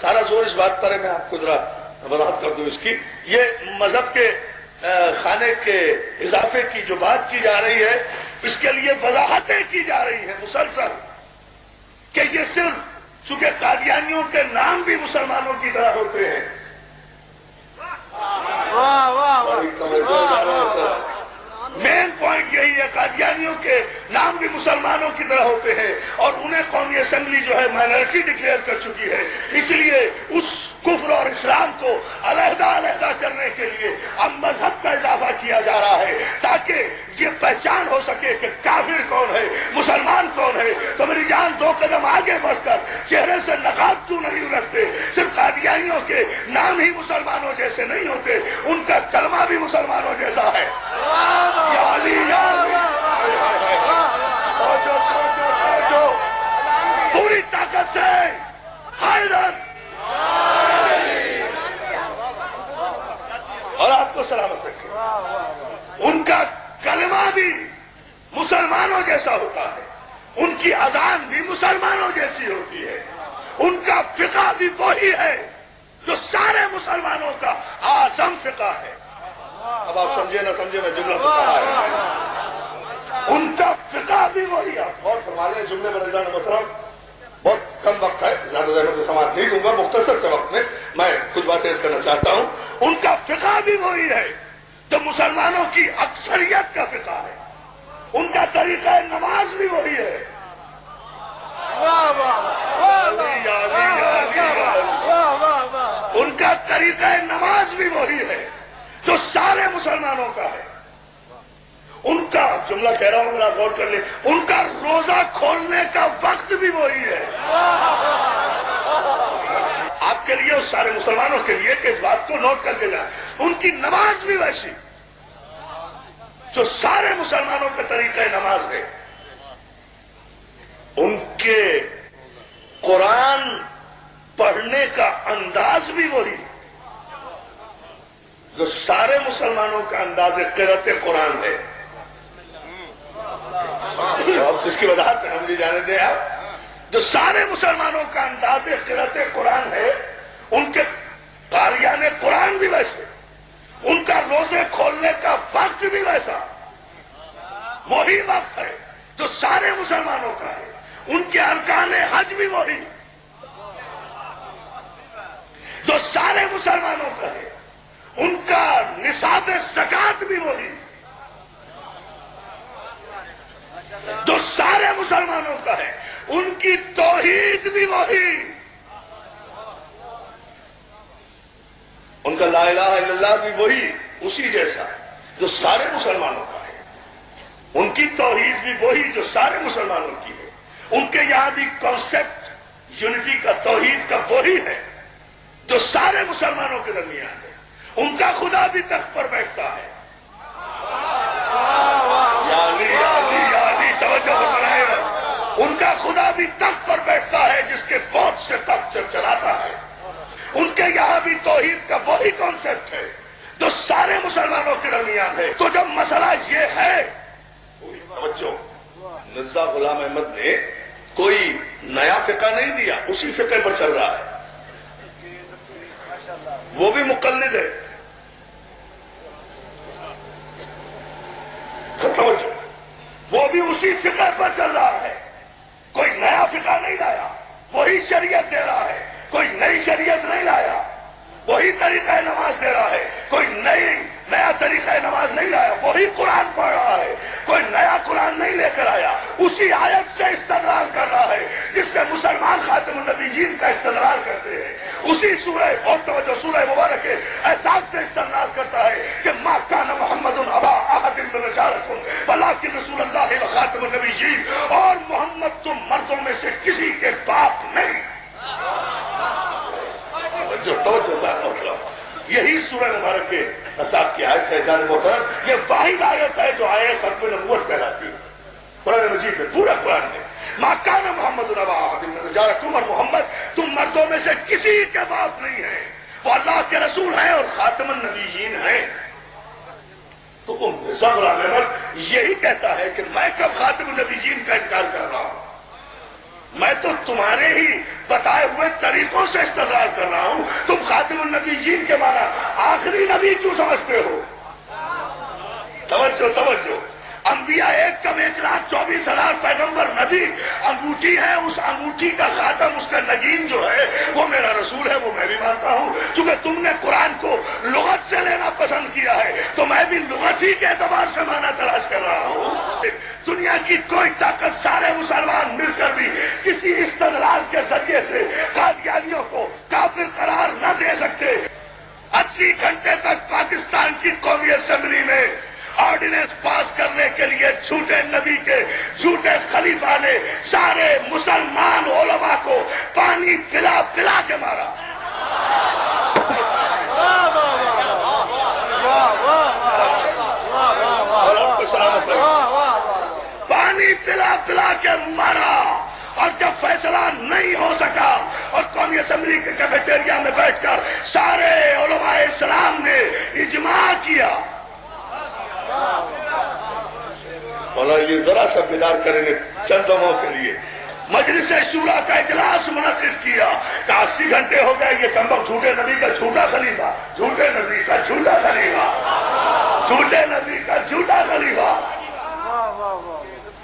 سارا زور اس بات پر ہے، میں آپ کو ذرا وضاحت کر دوں اس کی. یہ مذہب کے خانے کے اضافے کی جو بات کی جا رہی ہے، اس کے لیے وضاحتیں کی جا رہی ہیں مسلسل کہ یہ صرف چونکہ قادیانیوں کے نام بھی مسلمانوں کی طرح ہوتے ہیں. مین پوائنٹ یہی ہے، قادیانیوں کے نام بھی مسلمانوں کی طرح ہوتے ہیں، اور انہیں قومی اسمبلی جو ہے مائنارٹی ڈکلیئر کر چکی ہے. اس لیے اس کفر اور اسلام کو علیحدہ علیحدہ کرنے کے لیے اب مذہب کا اضافہ کیا جا رہا ہے تاکہ یہ پہچان ہو سکے کہ کافر کون ہے، مسلمان کون ہے. تو میری جان، 2 قدم آگے بڑھ کر چہرے سے نقاب کیوں نہیں رکھتے؟ صرف قادیانیوں کے نام ہی مسلمانوں جیسے نہیں ہوتے، ان کا کلمہ بھی مسلمانوں جیسا ہے. یا علی یا علی، پوری طاقت سے حیدر، اور آپ کو سلامت رکھے. ان کا کلمہ بھی مسلمانوں جیسا ہوتا ہے، ان کی اذان بھی مسلمانوں جیسی ہوتی ہے، ان کا فقہ بھی وہی ہے جو سارے مسلمانوں کا اعظم فقہ ہے. اب آپ سمجھے نہ سمجھے، میں جملہ تو کہا ہے، ان کا فقہ بھی وہی ہے. بہت فرما لیں جملے میں رضوان محترم، بہت کم وقت ہے، زیادہ زحمت سماعت نہیں دوں گا، مختصر سے وقت میں کچھ باتیں اس کرنا چاہتا ہوں. ان کا فقہ بھی وہی ہے جو مسلمانوں کی اکثریت کا فقہ ہے، ان کا طریقہ نماز بھی وہی ہے. ان کا طریقہ نماز بھی وہی ہے جو سارے مسلمانوں کا ہے. ان کا جملہ کہہ رہا ہوں، اگر آپ غور کر لیں، ان کا روزہ کھولنے کا وقت بھی وہی ہے. آپ کے لیے اور سارے مسلمانوں کے لیے کہ اس بات کو نوٹ کر کے جائیں، ان کی نماز بھی ویسی جو سارے مسلمانوں کا طریقہ نماز ہے. ان کے قرآن پڑھنے کا انداز بھی وہی جو سارے مسلمانوں کا انداز قرأت قرآن ہے. اس کی وضاحت ہے، مجھے جانے دیں آپ. جو سارے مسلمانوں کا انداز قرأت قرآن ہے، ان کے قاریان قرآن بھی ویسے، ان کا روزے کھولنے کا وقت بھی ویسا، وہی وقت ہے جو سارے مسلمانوں کا ہے. ان کے ارکان حج بھی وہی جو سارے مسلمانوں کا ہے. ان کا نصاب زکات بھی وہی جو سارے مسلمانوں کا ہے. ان کی توحید بھی وہی، ان کا لا الہ الا اللہ بھی وہی، اسی جیسا جو سارے مسلمانوں کا ہے. ان کی توحید بھی وہی جو سارے مسلمانوں کی ہے. ان کے یہاں بھی کانسیپٹ یونٹی کا، توحید کا وہی ہے جو سارے مسلمانوں کے درمیان ہے. ان کا خدا بھی تخت پر بیٹھتا ہے. یا علی یا علی یا علی، توجہ بنائے. ان کا خدا بھی تخت پر بیٹھتا ہے جس کے بہت سے تخت چلاتا ہے. ان کے یہاں بھی توحید کا وہی کانسیپٹ ہے جو سارے مسلمانوں کے درمیان ہے. تو جب مسئلہ یہ ہے، توجہ، مرزا غلام احمد نے کوئی نیا فقہ نہیں دیا، اسی فقہ پر چل رہا ہے. وہ بھی مقلد ہے. توجہ، وہ بھی اسی فقہ پر چل رہا ہے، کوئی نیا فقہ نہیں لایا، وہی شریعت دے رہا ہے، کوئی نئی شریعت نہیں لایا، وہی طریقہ نماز دے رہا ہے، کوئی نیا طریقہ نماز نہیں لایا، وہی قرآن پڑھ رہا ہے، کوئی نیا قرآن نہیں لے کر آیا. اسی آیت سے استدلال کر رہا ہے جس سے مسلمان خاتم النبیین کا استدلال کرتے ہیں. اسی سورہ، بہت توجہ، سورہ مبارک احزاب سے استدلال کرتا ہے کہ ما کان محمد ابا احد من رجالکم ولکن رسول اللہ و خاتم النبیین، اور محمد تم مردوں میں سے کسی کے باپ نہیں. توجہ، یہی سورہ مبارک کے احزاب کی آیت ہے. جان محترم، یہ واحد آیت ہے جو آیت ختم نبوت کہلاتی ہے قرآن مجید میں، پورا قرآن میں. ما کان محمد ابا احد من رجالکم، اور محمد تم مردوں میں سے کسی کے باپ نہیں ہیں، وہ اللہ کے رسول ہیں اور خاتم النبیین ہیں. تو وہ مرزا غلام احمد یہی کہتا ہے کہ میں کب خاتم النبیین کا انکار کر رہا ہوں. میں تو تمہارے ہی بتائے ہوئے طریقوں سے استدلال کر رہا ہوں. تم خاتم النبیین کے معنی آخری نبی کیوں سمجھتے ہو؟ توجہ توجہ. انبیاء 1,24,000 پیغمبر نبی انگوٹھی ہے، اس انگوٹھی کا خاتم، اس کا نگین جو ہے وہ میرا رسول ہے، وہ میں بھی مانتا ہوں. چونکہ تم نے قرآن کو لغت سے لینا پسند کیا ہے تو میں بھی لغت ہی کے اعتبار سے معنی تلاش کر رہا ہوں. دنیا کی کوئی طاقت، سارے مسلمان مل کر بھی کسی استدلال کے ذریعے سے قادیانیوں کو کافر قرار نہ دے سکتے. 80 گھنٹے تک پاکستان کی قومی اسمبلی میں آرڈیننس پاس کرنے کے لیے جھوٹے نبی کے جھوٹے خلیفہ نے سارے مسلمان علماء کو پانی پلا پلا کے مارا. پانی پلا پلا کے مارا. اور جب فیصلہ نہیں ہو سکا اور قومی اسمبلی کے کیفیٹیریا میں بیٹھ کر سارے علماء اسلام نے اجماع کیا. مولانا یہ ذرا سا بیدار کریں گے چند دموں کے لیے. مجلس شورا کا اجلاس منعقد کیا کہ 80 گھنٹے ہو گئے یہ کمبخت جھوٹے نبی کا جھوٹا خلیفہ، جھوٹے نبی کا جھوٹا خلیفہ، جھوٹے نبی کا جھوٹا خلیفہ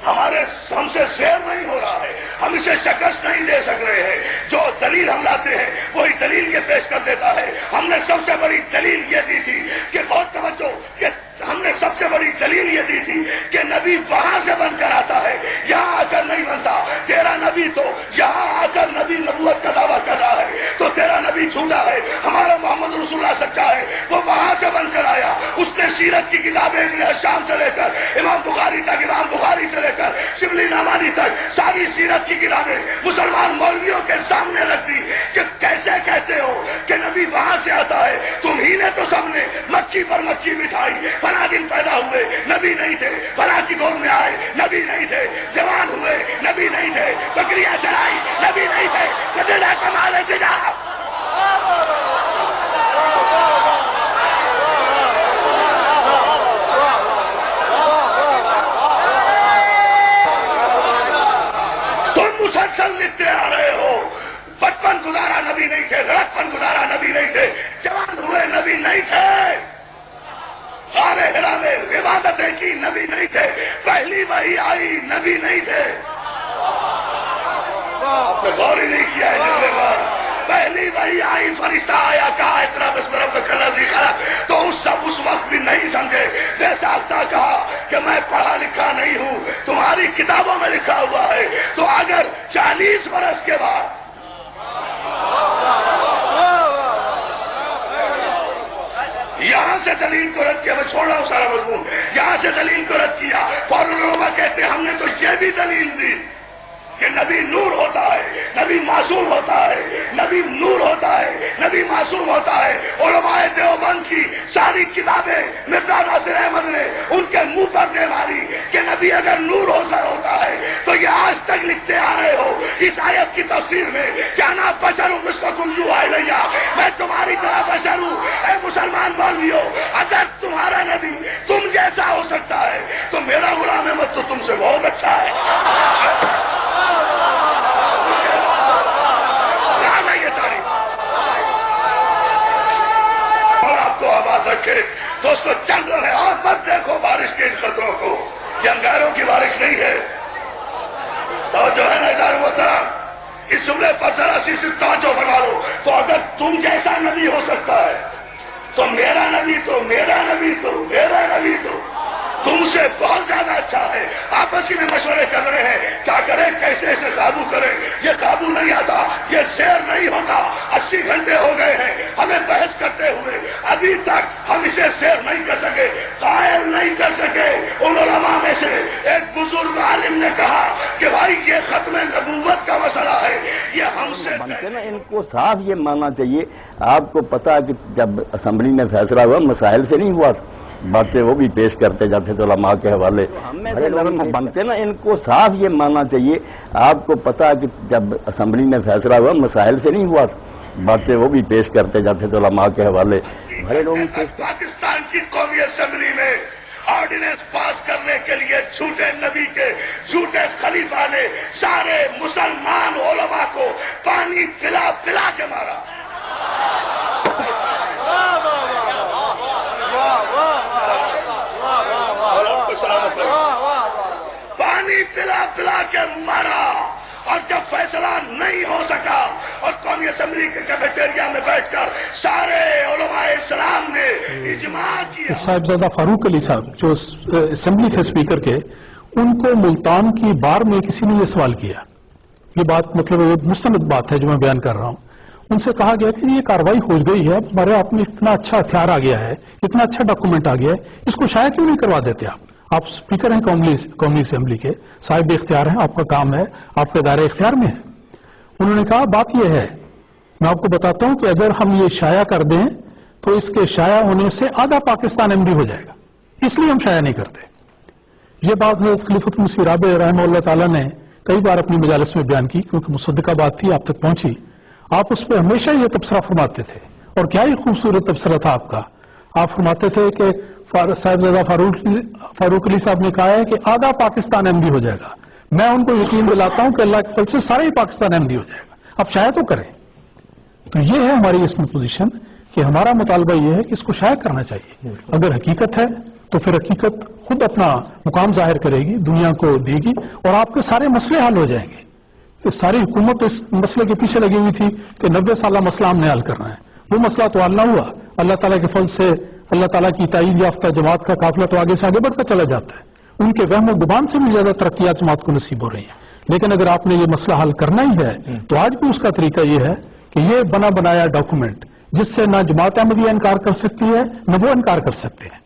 ہم سے زیر نہیں ہو رہا ہے، ہم اسے شکست نہیں دے سک رہے ہیں. جو دلیل ہم لاتے ہیں وہی دلیل یہ پیش کر دیتا ہے. ہم نے سب سے بڑی دلیل یہ دی تھی کہ بہت توجہ کہ ہم نے سب سے بڑی دلیل یہ دی تھی کہ نبی وہاں سے بن کر آتا ہے، یہاں آ کر نہیں بنتا. تیرا نبی تو یہاں آ کر نبی نبوت کا دعویٰ کر رہا ہے تو تیرا نبی جھوٹا ہے. ہمارا محمد رسول اللہ سچا ہے، وہ وہاں سے بن کر آیا. اس نے سیرت کی کتابیں ابن ہشام سے لے کر امام بخاری تک، امام بخاری سے لے کر شبلی نعمانی تک ساری سیرت کی کتابیں مسلمان مولویوں کے سامنے رکھ دی کہ کیسے کہتے ہو کہ نبی وہاں سے آتا ہے. تم ہی نے تو سب نے مکھی پر مکھی بٹھائی. فلاں دن پیدا ہوئے نبی نہیں تھے، فلاں کی گود میں آئے نبی نہیں تھے، جوان ہوئے نبی نہیں تھے، بکریاں چرائی نبی نہیں تھے. کتنا کمال ہے تجارت. تم مسلسل لکھتے آ رہے ہو بچپن گزارا نبی نہیں تھے، لڑکپن گزارا نبی نہیں تھے، جوان ہوئے نبی نہیں تھے، غار حرا میں عبادتیں کی نبی نہیں تھے، پہلی وحی آئی نبی نہیں تھے. آپ نے غور ہی نہیں کیا ہے. جگلے بار پہلی وحی آئی، فرشتہ آیا، کہا اقرأ باسم ربک الذی خلق، تو اس وقت بھی نہیں سمجھے. بے ساختہ کہا کہ میں پڑھا لکھا نہیں ہوں، تمہاری کتابوں میں لکھا ہوا ہے. تو اگر 40 برس کے بعد یہاں سے دلیل کو رد کیا، میں چھوڑ رہا ہوں سارا مضمون، یہاں سے دلیل کو رد کیا، فوراً علماء کہتے ہیں ہم نے تو یہ بھی دلیل دی کہ نبی نور ہوتا ہے، نبی معصوم ہوتا ہے، نبی نور ہوتا ہے، نبی معصوم ہوتا ہے. علماء دیوبند کی ساری کتابیں مرزا ناصر احمد نے ان کے منہ پر دے ماری کہ نبی اگر نور ہوتا ہے تو یہ آج تک لکھتے آ رہے ہو اس آیت کی تفسیر میں کیا نا بشر مثلکم یوحی الیہ، میں تمہاری طرح بشر ہوں. اے مسلمان مولویو، اگر تمہارا نبی تم جیسا ہو سکتا ہے تو میرا غلام احمد تو تم سے بہت اچھا ہے. رکھے دوستو چل رہے اور مت دیکھو بارش کے ان خطروں کو، یہ انگاروں کی بارش نہیں ہے. تو جو ہے نا ادارے محترم، اس جملے پر ذرا سی صرف توجہ فرما لو. تو اگر تم جیسا نبی ہو سکتا ہے تو میرا نبی تو میرا نبی تو میرا نبی تو تم سے بہت زیادہ اچھا ہے. آپسی میں مشورے کر رہے ہیں کیا کریں، کیسے اسے قابو کریں. یہ قابو نہیں آتا، یہ زیر نہیں ہوتا. 80 گھنٹے ہو گئے ہیں ہمیں بحث کرتے ہوئے، ابھی تک ہم اسے زیر نہیں کر سکے، قائل نہیں کر سکے. ان علماء میں سے ایک بزرگ عالم نے کہا کہ بھائی یہ ختم نبوت کا مسئلہ ہے، یہ ہم سے بنتے نا. ان کو صاف یہ ماننا چاہیے. آپ کو پتا کہ جب اسمبلی میں فیصلہ ہوا مسائل سے نہیں ہوا تھا، باتیں وہ بھی پیش کرتے جاتے تھے علماء کے حوالے. بنتے نا. ان کو صاف یہ ماننا چاہیے. آپ کو پتا کہ جب اسمبلی میں فیصلہ ہوا مسائل سے نہیں ہوا تھا، باتیں وہ بھی پیش کرتے جاتے تھے علماء کے حوالے. پاکستان کی قومی اسمبلی میں آرڈیننس پاس کرنے کے لیے جھوٹے نبی کے جھوٹے خلیفہ نے سارے مسلمان علماء کو پانی پلا پلا کے مارا. پانی پلا پلا کے مارا. اور جب فیصلہ نہیں ہو سکا اور قومی اسمبلی کے کیفیٹیریا میں بیٹھ کر سارے علماء اسلام نے اجماع کیا. صاحبزادہ فاروق علی صاحب جو اسمبلی تھے اسپیکر کے، ان کو ملتان کی بار میں کسی نے یہ سوال کیا. یہ بات مطلب مستند بات ہے جو میں بیان کر رہا ہوں. ان سے کہا گیا کہ یہ کاروائی ہو گئی ہے، ہمارے آپ میں اتنا اچھا ہتھیار آ گیا ہے، اتنا اچھا ڈاکومنٹ آ گیا ہے، اس کو شائع کیوں نہیں کروا دیتے آپ اسپیکر ہیں قومی اسمبلی کے، صاحب اختیار ہیں، آپ کا کام ہے، آپ کے دائرے اختیار میں ہے. انہوں نے کہا بات یہ ہے، میں آپ کو بتاتا ہوں کہ اگر ہم یہ شائع کر دیں تو اس کے شائع ہونے سے آدھا پاکستان احمدی ہو جائے گا، اس لیے ہم شائع نہیں کرتے. یہ بات حضرت خلیفۃ المسیح رابع رحمہ اللہ تعالیٰ نے کئی بار اپنی مجالس میں بیان کی، کیونکہ مصدقہ بات تھی، آپ تک پہنچی. آپ اس پہ ہمیشہ یہ تبصرہ فرماتے تھے، اور کیا ہی خوبصورت تبصرہ تھا آپ کا. آپ فرماتے تھے کہ صاحبزادہ فاروق علی صاحب نے کہا ہے کہ آدھا پاکستان احمدی ہو جائے گا. میں ان کو یقین دلاتا ہوں کہ اللہ کے فضل سے سارے ہی پاکستان احمدی ہو جائے گا. اب شائع تو کریں. تو یہ ہے ہماری اس میں پوزیشن کہ ہمارا مطالبہ یہ ہے کہ اس کو شائع کرنا چاہیے. اگر حقیقت ہے تو پھر حقیقت خود اپنا مقام ظاہر کرے گی، دنیا کو دے گی، اور آپ کے سارے مسئلے حل ہو جائیں گے. ساری حکومت اس مسئلے کے پیچھے لگی ہوئی تھی کہ 90 سالہ مسئلہ ہم نے حل کرنا ہے. وہ مسئلہ تو حل نہ ہوا. اللہ تعالیٰ کے فضل سے اللہ تعالیٰ کی تائید یافتہ جماعت کا قافلہ تو آگے سے آگے بڑھتا چلا جاتا ہے. ان کے وہم و گمان سے بھی زیادہ ترقیات جماعت کو نصیب ہو رہی ہیں. لیکن اگر آپ نے یہ مسئلہ حل کرنا ہی ہے تو آج بھی اس کا طریقہ یہ ہے کہ یہ بنا بنایا ڈاکومنٹ جس سے نہ جماعت احمدیہ انکار کر سکتی ہے نہ وہ انکار کر سکتے ہیں،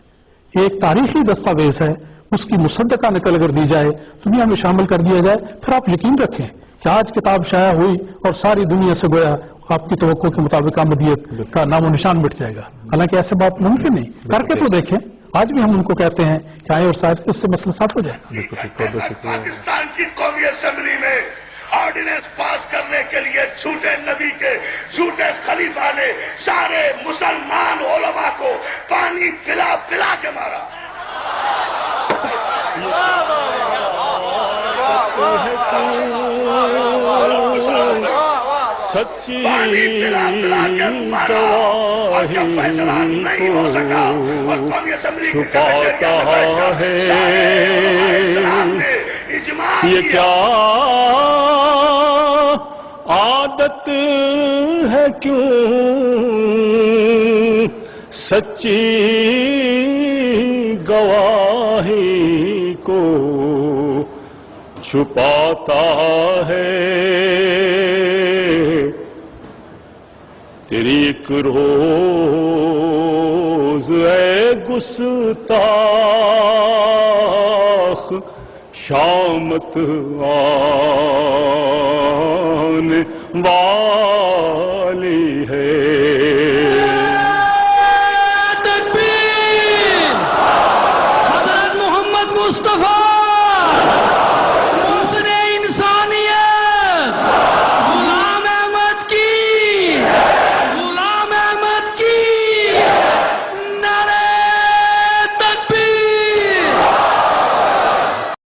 یہ ایک تاریخی دستاویز ہے. اس کی مصدقہ نقل اگر دی جائے، دنیا میں شامل کر دیا جائے، پھر آپ یقین رکھیں کہ آج کتاب شائع ہوئی اور ساری دنیا سے گویا آپ کی توقع کے مطابق احمدیت کا نام و نشان مٹ جائے گا. حالانکہ ایسے بات ممکن نہیں. کر کے تو دیکھیں. آج بھی ہم ان کو کہتے ہیں کہ آئیں اور شاید اس سے مسئلہ صاف ہو جائے. پاکستان کی قومی اسمبلی میں آرڈیننس پاس کرنے کے لیے جھوٹے نبی کے جھوٹے خلیفہ نے سارے مسلمان علماء کو پانی پلا پلا کے مارا. سچی پانی پلا پلا کے مارا. اور جب فیصلہ نہیں ہو سکا اور قومی اسمبلی کے کیفیٹیریا میں بیٹھ کر سارے علماء اسلام نے اجماع یہ کیا. کیا عادت ہے کیوں سچی گواہی کو چھپاتا ہے. تیری ایک روز اے گستاخ شامت آنے والی ہے.